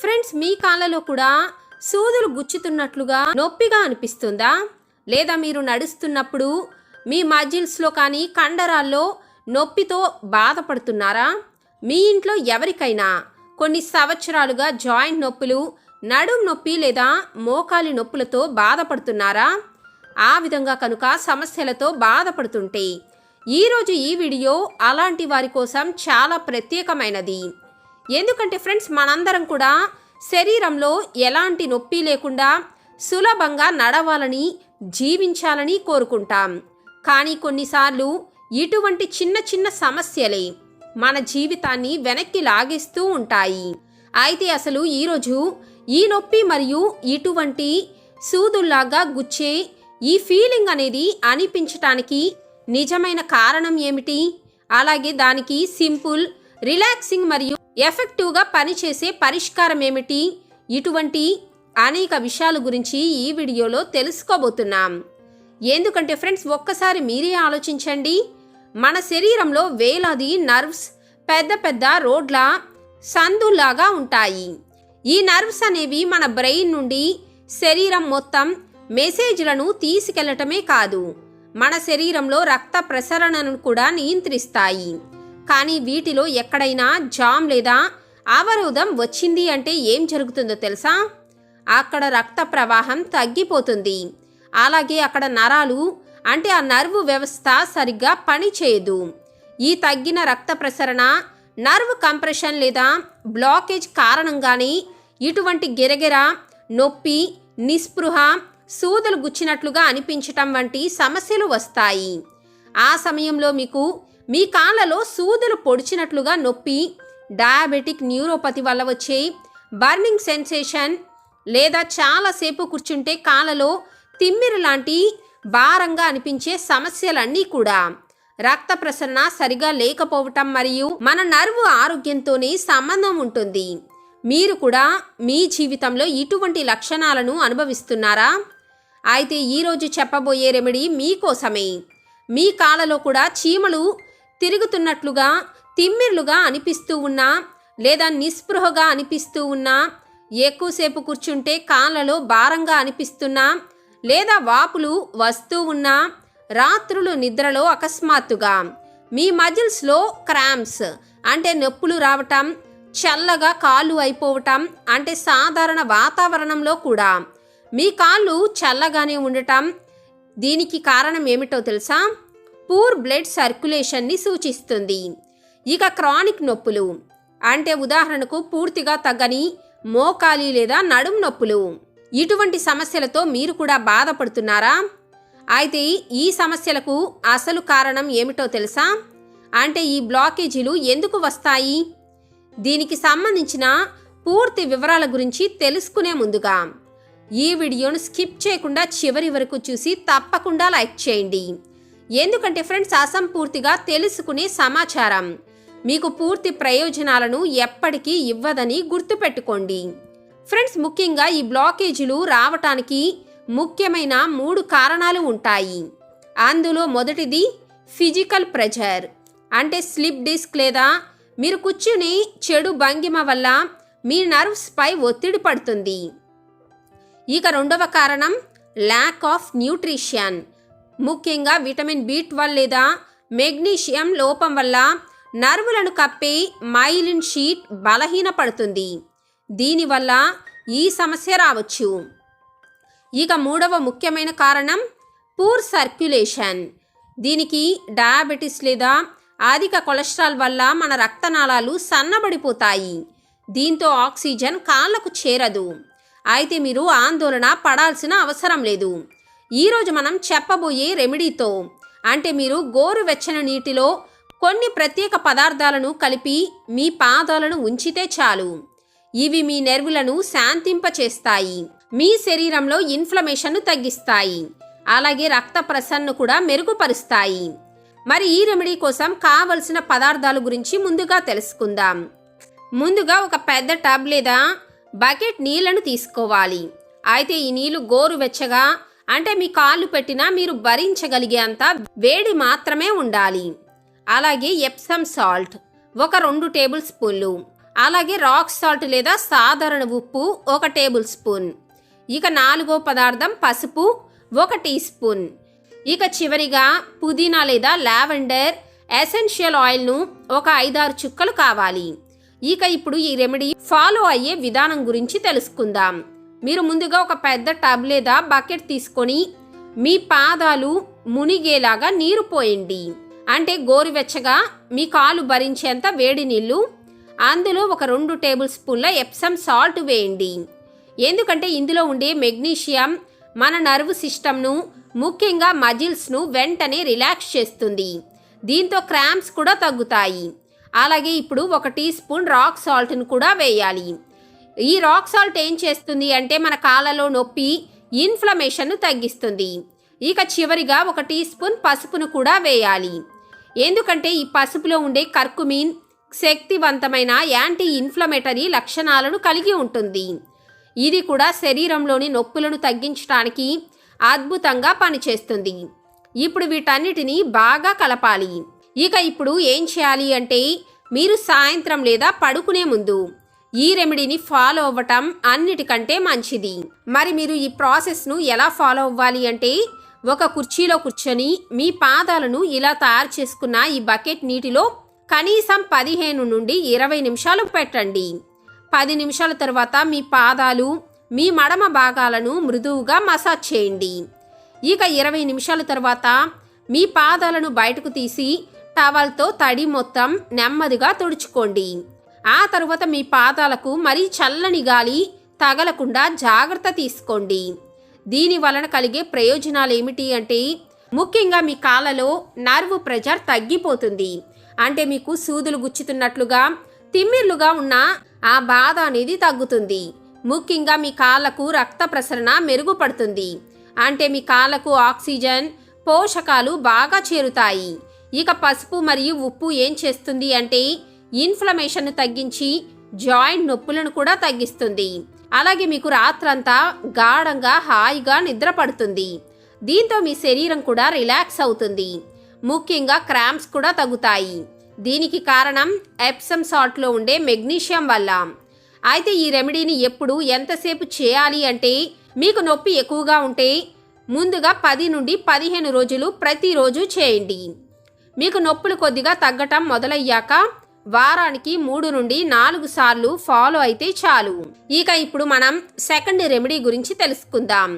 Friends, మీ కాళ్ళలో కూడా సూదులు గుచ్చుతున్నట్లుగా నొప్పిగా అనిపిస్తుందా? లేదా మీరు నడుస్తున్నప్పుడు మీ మజిల్స్లో కానీ కండరాల్లో నొప్పితో బాధపడుతున్నారా? మీ ఇంట్లో ఎవరికైనా కొన్ని సంవత్సరాలుగా జాయింట్ నొప్పులు, నడుం నొప్పి లేదా మోకాలి నొప్పులతో బాధపడుతున్నారా? ఆ విధంగా కనుక సమస్యలతో బాధపడుతుంటే ఈరోజు ఈ వీడియో అలాంటి వారి కోసం చాలా ప్రత్యేకమైనది. ఎందుకంటే ఫ్రెండ్స్, మనందరం కూడా శరీరంలో ఎలాంటి నొప్పి లేకుండా సులభంగా నడవాలని, జీవించాలని కోరుకుంటాం. కానీ కొన్నిసార్లు ఇటువంటి చిన్న చిన్న సమస్యలే మన జీవితాన్ని వెనక్కి లాగేస్తూ ఉంటాయి. అయితే అసలు ఈరోజు ఈ నొప్పి మరియు ఇటువంటి సూదుల్లాగా గుచ్చే ఈ ఫీలింగ్ అనేది అనిపించటానికి నిజమైన కారణం ఏమిటి? అలాగే దానికి సింపుల్, రిలాక్సింగ్ మరియు ఎఫెక్టివ్గా పనిచేసే పరిష్కారం ఏమిటి? ఇటువంటి అనేక విషయాల గురించి ఈ వీడియోలో తెలుసుకోబోతున్నాం. ఎందుకంటే ఫ్రెండ్స్, ఒక్కసారి మీరే ఆలోచించండి. మన శరీరంలో వేలాది నర్వ్స్ పెద్ద పెద్ద రోడ్ల సందులాగా ఉంటాయి. ఈ నర్వ్స్ అనేవి మన బ్రెయిన్ నుండి శరీరం మొత్తం మెసేజ్లను తీసుకెళ్లటమే కాదు, మన శరీరంలో రక్త ప్రసరణను కూడా నియంత్రిస్తాయి. కానీ వీటిలో ఎక్కడైనా జామ్ లేదా అవరోధం వచ్చింది అంటే ఏం జరుగుతుందో తెలుసా? అక్కడ రక్త ప్రవాహం తగ్గిపోతుంది. అలాగే అక్కడ నరాలు అంటే ఆ నర్వ్ వ్యవస్థ సరిగ్గా పనిచేయదు. ఈ తగ్గిన రక్త ప్రసరణ, నర్వ్ కంప్రెషన్ లేదా బ్లాకేజ్ కారణంగానే ఇటువంటి గిరగిర, నొప్పి, నిస్పృహ, సూదులు గుచ్చినట్లుగా అనిపించటం వంటి సమస్యలు వస్తాయి. ఆ సమయంలో మీకు మీ కాళ్ళలో సూదులు పొడిచినట్లుగా నొప్పి, డయాబెటిక్ న్యూరోపతి వల్ల వచ్చే బర్నింగ్ సెన్సేషన్, లేదా చాలాసేపు కూర్చుంటే కాళ్ళలో తిమ్మిరి లాంటి భారంగా అనిపించే సమస్యలన్నీ కూడా రక్త ప్రసరణ సరిగా లేకపోవటం మరియు మన నర్వు ఆరోగ్యంతోనే సంబంధం ఉంటుంది. మీరు కూడా మీ జీవితంలో ఇటువంటి లక్షణాలను అనుభవిస్తున్నారా? అయితే ఈరోజు చెప్పబోయే రెమెడీ మీకోసమే. మీ కాళ్ళలో కూడా చీమలు తిరుగుతున్నట్లుగా, తిమ్మిర్లుగా అనిపిస్తూ ఉన్నా, లేదా నిస్పృహగా అనిపిస్తూ ఉన్నా, ఎక్కువసేపు కూర్చుంటే కాళ్ళలో భారంగా అనిపిస్తున్నా, లేదా వాపులు వస్తూ ఉన్నా, రాత్రులు నిద్రలో అకస్మాత్తుగా మీ మజిల్స్లో క్రాంప్స్ అంటే నొప్పులు రావటం, చల్లగా కాళ్ళు అయిపోవటం, అంటే సాధారణ వాతావరణంలో కూడా మీ కాళ్ళు చల్లగానే ఉండటం. దీనికి కారణం ఏమిటో తెలుసా? పూర్ బ్లడ్ సర్క్యులేషన్ని సూచిస్తుంది. ఇక క్రానిక్ నొప్పులు అంటే ఉదాహరణకు పూర్తిగా తగ్గని మోకాలి లేదా నడుం నొప్పులు. ఇటువంటి సమస్యలతో మీరు కూడా బాధపడుతున్నారా? అయితే ఈ సమస్యలకు అసలు కారణం ఏమిటో తెలుసా? అంటే ఈ బ్లాకేజీలు ఎందుకు వస్తాయి? దీనికి సంబంధించిన పూర్తి వివరాల గురించి తెలుసుకునే ముందుగా ఈ వీడియోను స్కిప్ చేయకుండా చివరి వరకు చూసి తప్పకుండా లైక్ చేయండి. ఎందుకంటే ఫ్రెండ్స్, అసంపూర్తిగా తెలుసుకునే సమాచారం మీకు పూర్తి ప్రయోజనాలను ఎప్పటికీ ఇవ్వదని గుర్తుపెట్టుకోండి. ఫ్రెండ్స్, ముఖ్యంగా ఈ బ్లాకేజీలు రావటానికి ముఖ్యమైన 3 కారణాలు ఉంటాయి. అందులో మొదటిది ఫిజికల్ ప్రెషర్, అంటే స్లిప్ డిస్క్ లేదా మీరు కూర్చుని చెడు భంగిమ వల్ల మీ నర్వ్స్ పై ఒత్తిడి పడుతుంది. ఇక రెండవ కారణం ల్యాక్ ఆఫ్ న్యూట్రిషన్, ముఖ్యంగా విటమిన్ B12 లేదా మెగ్నీషియం లోపం వల్ల నర్వులను కప్పే మైలిన్ షీట్ బలహీనపడుతుంది. దీనివల్ల ఈ సమస్య రావచ్చు. ఇక మూడవ ముఖ్యమైన కారణం పూర్ సర్క్యులేషన్. దీనికి డయాబెటిస్ లేదా అధిక కొలెస్ట్రాల్ వల్ల మన రక్తనాళాలు సన్నబడిపోతాయి. దీంతో ఆక్సిజన్ కాళ్లకు చేరదు. అయితే మీరు ఆందోళన పడాల్సిన అవసరం లేదు. ఈరోజు మనం చెప్పబోయే రెమెడీతో, అంటే మీరు గోరువెచ్చని నీటిలో కొన్ని ప్రత్యేక పదార్థాలను కలిపి మీ పాదాలను ఉంచితే చాలు. ఇవి మీ నెర్వులను శాంతింపచేస్తాయి, మీ శరీరంలో ఇన్ఫ్లమేషన్ను తగ్గిస్తాయి, అలాగే రక్త ప్రసరణను కూడా మెరుగుపరుస్తాయి. మరి ఈ రెమెడీ కోసం కావలసిన పదార్థాల గురించి ముందుగా తెలుసుకుందాం. ముందుగా ఒక పెద్ద టబ్ లేదా బకెట్ నీళ్లను తీసుకోవాలి. అయితే ఈ నీళ్లు గోరువెచ్చగా, అంటే మీ కాళ్ళు పెట్టినా మీరు భరించగలిగేంత వేడి మాత్రమే ఉండాలి. అలాగే ఎప్సమ్ సాల్ట్ ఒక 2 టేబుల్ స్పూన్లు, అలాగే రాక్ సాల్ట్ లేదా సాధారణ ఉప్పు 1 టేబుల్ స్పూన్. ఇక 4వ పదార్థం పసుపు 1 టీ స్పూన్. ఇక చివరిగా పుదీనా లేదా లావెండర్ ఎసెన్షియల్ ఆయిల్ను ఒక 5-6 చుక్కలు కావాలి. ఇక ఇప్పుడు ఈ రెమెడీ ఫాలో అయ్యే విధానం గురించి తెలుసుకుందాం. మీరు ముందుగా ఒక పెద్ద టబ్ లేదా బకెట్ తీసుకొని మీ పాదాలు మునిగేలాగా నీరు పోయండి. అంటే గోరువెచ్చగా మీ కాలు భరించేంత వేడి నీళ్లు. అందులో ఒక 2 టేబుల్ స్పూన్ల ఎప్సమ్ సాల్ట్ వేయండి. ఎందుకంటే ఇందులో ఉండే మెగ్నీషియం మన నర్వ్ సిస్టమ్ను, ముఖ్యంగా మజిల్స్ను వెంటనే రిలాక్స్ చేస్తుంది. దీంతో క్రాంప్స్ కూడా తగ్గుతాయి. అలాగే ఇప్పుడు 1 టీ స్పూన్ రాక్ సాల్ట్ను కూడా వేయాలి. ఈ రాక్ సాల్ట్ ఏం చేస్తుంది అంటే మన కాళ్ళలో నొప్పి, ఇన్ఫ్లమేషన్ను తగ్గిస్తుంది. ఇక చివరిగా 1 టీ స్పూన్ పసుపును కూడా వేయాలి. ఎందుకంటే ఈ పసుపులో ఉండే కర్కుమిన్ శక్తివంతమైన యాంటీ ఇన్ఫ్లమేటరీ లక్షణాలను కలిగి ఉంటుంది. ఇది కూడా శరీరంలోని నొప్పులను తగ్గించడానికి అద్భుతంగా పనిచేస్తుంది. ఇప్పుడు వీటన్నిటిని బాగా కలపాలి. ఇక ఇప్పుడు ఏం చేయాలి అంటే మీరు సాయంత్రం లేదా పడుకునే ముందు ఈ రెమెడీని ఫాలో అవ్వటం అన్నిటికంటే మంచిది. మరి మీరు ఈ ప్రాసెస్ను ఎలా ఫాలో అవ్వాలి అంటే ఒక కుర్చీలో కూర్చొని మీ పాదాలను ఇలా తయారు చేసుకున్న ఈ బకెట్ నీటిలో కనీసం 15 నుండి 20 నిమిషాలు పెట్టండి. 10 నిమిషాల తర్వాత మీ పాదాలు, మీ మడమ భాగాలను మృదువుగా మసాజ్ చేయండి. ఇక 20 నిమిషాల తర్వాత మీ పాదాలను బయటకు తీసి టవల్తో తడి మొత్తం నెమ్మదిగా తుడుచుకోండి. ఆ తర్వాత మీ పాదాలకు మరీ చల్లని గాలి తగలకుండా జాగ్రత్త తీసుకోండి. దీని వలన కలిగే ప్రయోజనాలు ఏమిటి అంటే ముఖ్యంగా మీ కాళ్ళలో నర్వ్ ప్రెషర్ తగ్గిపోతుంది. అంటే మీకు సూదులు గుచ్చుతున్నట్లుగా, తిమ్మిర్లుగా ఉన్న ఆ బాధ అనేది తగ్గుతుంది. ముఖ్యంగా మీ కాళ్ళకు రక్త ప్రసరణ మెరుగుపడుతుంది. అంటే మీ కాళ్ళకు ఆక్సిజన్, పోషకాలు బాగా చేరుతాయి. ఇక పసుపు మరియు ఉప్పు ఏం చేస్తుంది అంటే ఇన్ఫ్లమేషన్ను తగ్గించి జాయింట్ నొప్పులను కూడా తగ్గిస్తుంది. అలాగే మీకు రాత్రంతా గాఢంగా హాయిగా నిద్ర పడుతుంది. దీంతో మీ శరీరం కూడా రిలాక్స్ అవుతుంది. ముఖ్యంగా క్రాంప్స్ కూడా తగ్గుతాయి. దీనికి కారణం ఎప్సమ్ సాల్ట్లో ఉండే మెగ్నీషియం వల్ల. అయితే ఈ రెమెడీని ఎప్పుడు ఎంతసేపు చేయాలి అంటే మీకు నొప్పి ఎక్కువగా ఉంటే ముందుగా 10 నుండి 15 రోజులు ప్రతిరోజు చేయండి. మీకు నొప్పులు కొద్దిగా తగ్గటం మొదలయ్యాక వారానికి 3 నుండి 4 సార్లు ఫాలో అయితే చాలు. ఇక ఇప్పుడు మనం సెకండ్ రెమెడీ గురించి తెలుసుకుందాం.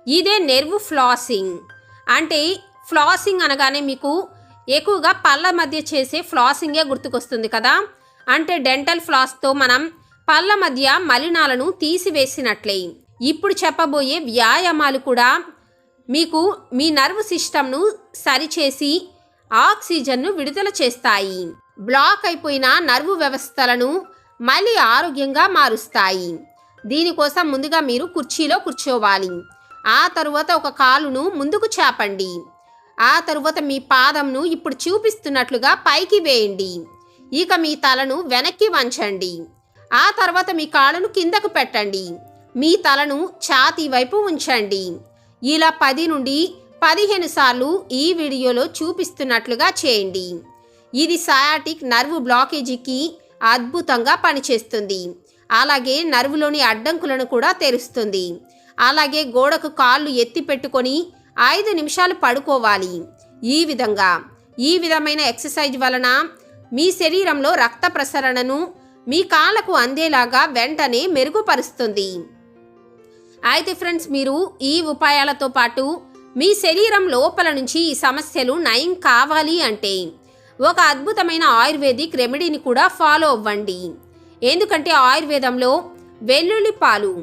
ఇదే నెర్వ్ ఫ్లాసింగ్. అంటే ఫ్లాసింగ్ అనగానే మీకు ఎక్కువగా పళ్ళ మధ్య చేసే ఫ్లాసింగే గుర్తుకొస్తుంది కదా. అంటే డెంటల్ ఫ్లాస్తో మనం పళ్ళ మధ్య మలినాలను తీసివేసినట్లే ఇప్పుడు చెప్పబోయే వ్యాయామాలు కూడా మీకు మీ నర్వ్ సిస్టమ్ను సరిచేసి ఆక్సిజన్ను విడుదల చేస్తాయి. బ్లాక్ అయిపోయిన నర్వు వ్యవస్థలను మళ్ళీ ఆరోగ్యంగా మారుస్తాయి. దీనికోసం ముందుగా మీరు కుర్చీలో కూర్చోవాలి. ఆ తరువాత ఒక కాలును ముందుకు చాపండి. ఆ తరువాత మీ పాదంను ఇప్పుడు చూపిస్తున్నట్లుగా పైకి వేయండి. ఇక మీ తలను వెనక్కి వంచండి. ఆ తర్వాత మీ కాళ్ళను కిందకు పెట్టండి. మీ తలను ఛాతీ వైపు ఉంచండి. ఇలా 10 నుండి 15 సార్లు ఈ వీడియోలో చూపిస్తున్నట్లుగా చేయండి. ఇది సయాటిక్ నర్వ్ బ్లాకేజీకి అద్భుతంగా పనిచేస్తుంది. అలాగే నర్వులోని అడ్డంకులను కూడా తెరుస్తుంది. అలాగే గోడకు కాళ్ళు ఎత్తి పెట్టుకొని 5 నిమిషాలు పడుకోవాలి. ఈ విధమైన ఎక్సర్సైజ్ వలన మీ శరీరంలో రక్త ప్రసరణను మీ కాళ్ళకు అందేలాగా వెంటనే మెరుగుపరుస్తుంది. అయితే ఫ్రెండ్స్, మీరు ఈ ఉపాయాలతో పాటు మీ శరీరం లోపల నుంచి ఈ సమస్యలు నయం కావాలి అంటే ఒక అద్భుతమైన ఆయుర్వేదిక్ రెమెడీని కూడా ఫాలో అవ్వండి. ఎందుకంటే ఆయుర్వేదంలో వెల్లుల్లి పాలు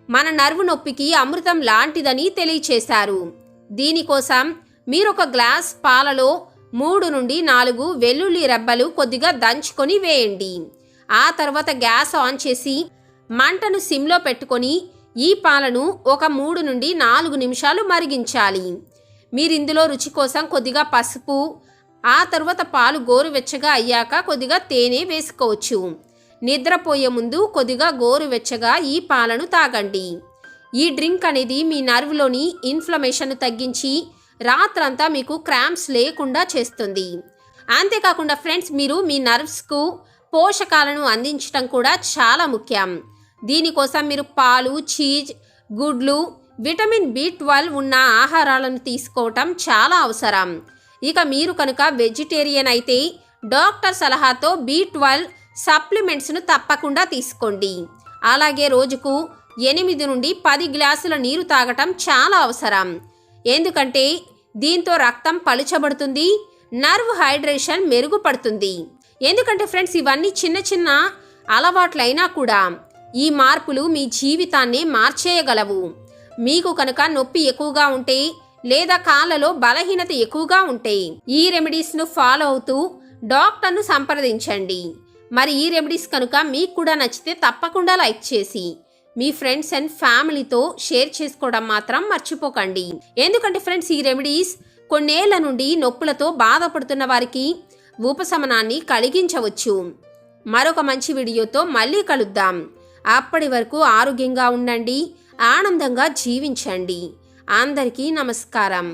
మన నర్వు నొప్పికి అమృతం లాంటిదని తెలియచేశారు. దీనికోసం మీరు ఒక గ్లాస్ పాలలో 3 నుండి 4 వెల్లుల్లి రెబ్బలు కొద్దిగా దంచుకొని వేయండి. ఆ తర్వాత గ్యాస్ ఆన్ చేసి మంటను సిమ్లో పెట్టుకొని ఈ పాలను ఒక 3 నుండి 4 నిమిషాలు మరిగించాలి. మీరు ఇందులో రుచి కోసం కొద్దిగా పసుపు, ఆ తర్వాత పాలు గోరువెచ్చగా అయ్యాక కొద్దిగా తేనె వేసుకోవచ్చు. నిద్రపోయే ముందు కొద్దిగా గోరువెచ్చగా ఈ పాలను తాగండి. ఈ డ్రింక్ అనేది మీ నర్వ్లోని ఇన్ఫ్లమేషన్ను తగ్గించి రాత్రంతా మీకు క్రాంప్స్ లేకుండా చేస్తుంది. అంతేకాకుండా ఫ్రెండ్స్, మీరు మీ నర్వ్స్కు పోషకాలను అందించడం కూడా చాలా ముఖ్యం. దీనికోసం మీరు పాలు, చీజ్, గుడ్లు, విటమిన్ B12 ఉన్న ఆహారాలను తీసుకోవటం చాలా అవసరం. ఇక మీరు కనుక వెజిటేరియన్ అయితే డాక్టర్ సలహాతో B12 సప్లిమెంట్స్ను తప్పకుండా తీసుకోండి. అలాగే రోజుకు 8 నుండి 10 గ్లాసుల నీరు తాగటం చాలా అవసరం. ఎందుకంటే దీంతో రక్తం పలుచబడుతుంది, నర్వ్ హైడ్రేషన్ మెరుగుపడుతుంది. ఎందుకంటే ఫ్రెండ్స్, ఇవన్నీ చిన్న చిన్న అలవాట్లైనా కూడా ఈ మార్పులు మీ జీవితాన్ని మార్చేయగలవు. మీకు కనుక నొప్పి ఎక్కువగా ఉంటే లేదా కాళ్ళలో బలహీనత ఎక్కువగా ఉంటే ఈ రెమెడీస్ను ఫాలో అవుతూ డాక్టర్ను సంప్రదించండి. మరి ఈ రెమెడీస్ కనుక మీకు కూడా నచ్చితే తప్పకుండా లైక్ చేసి మీ ఫ్రెండ్స్ అండ్ ఫ్యామిలీతో షేర్ చేసుకోవడం మాత్రం మర్చిపోకండి. ఎందుకంటే ఫ్రెండ్స్, ఈ రెమెడీస్ కొన్నేళ్ల నుండి నొప్పులతో బాధపడుతున్న వారికి ఉపశమనాన్ని కలిగించవచ్చు. మరొక మంచి వీడియోతో మళ్ళీ కలుద్దాం. అప్పటి వరకు ఆరోగ్యంగా ఉండండి, ఆనందంగా జీవించండి. అందరికీ నమస్కారం.